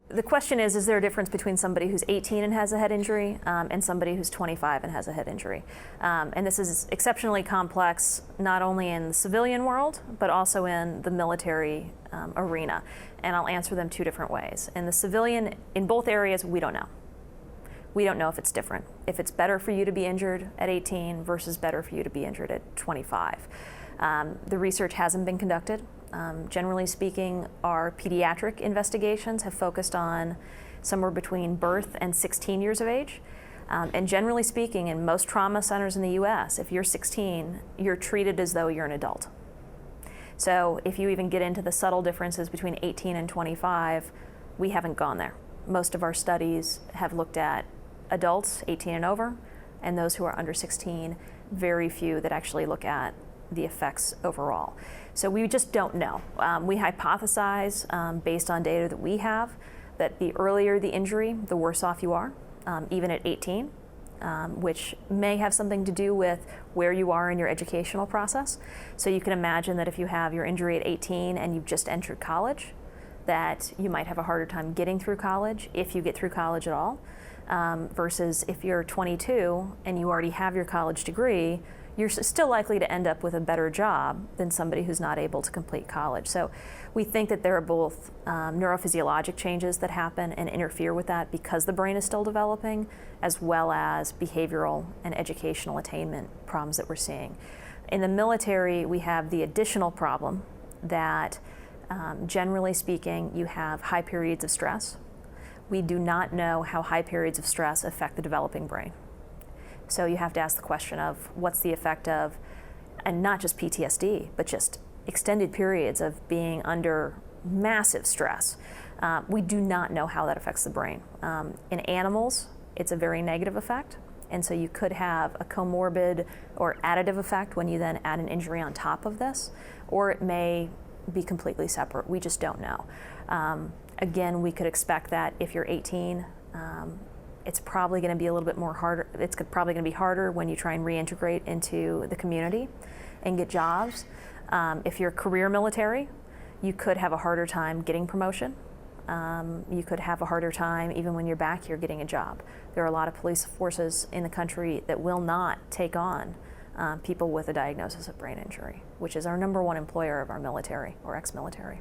The question is there a difference between somebody who's 18 and has a head injury and somebody who's 25 and has a head injury? And this is exceptionally complex, not only in the civilian world, but also in the military arena. And I'll answer them two different ways. In the civilian, in both areas, we don't know. We don't know if it's different, if it's better for you to be injured at 18 versus better for you to be injured at 25. The research hasn't been conducted. Generally speaking, our pediatric investigations have focused on somewhere between birth and 16 years of age. And generally speaking, in most trauma centers in the US, if you're 16, you're treated as though you're an adult. So if you even get into the subtle differences between 18 and 25, we haven't gone there. Most of our studies have looked at adults 18 and over, and those who are under 16, very few that actually look at the effects overall. So we just don't know. We hypothesize based on data that we have that the earlier the injury, the worse off you are, even at 18, which may have something to do with where you are in your educational process. So you can imagine that if you have your injury at 18 and you've just entered college, that you might have a harder time getting through college, if you get through college at all, versus if you're 22 and you already have your college degree, you're still likely to end up with a better job than somebody who's not able to complete college. So we think that there are both neurophysiologic changes that happen and interfere with that because the brain is still developing, as well as behavioral and educational attainment problems that we're seeing. In the military, we have the additional problem that generally speaking, you have high periods of stress. We do not know how high periods of stress affect the developing brain. So you have to ask the question of what's the effect of, and not just PTSD, but just extended periods of being under massive stress. We do not know how that affects the brain. In animals, it's a very negative effect. And so you could have a comorbid or additive effect when you then add an injury on top of this, or it may be completely separate. We just don't know. Again, we could expect that if you're 18, it's probably going to be a little bit more harder. It's probably going to be harder when you try and reintegrate into the community and get jobs. If you're career military, you could have a harder time getting promotion. You could have a harder time even when you're back here getting a job. There are a lot of police forces in the country that will not take on people with a diagnosis of brain injury, which is our #1 employer of our military or ex-military.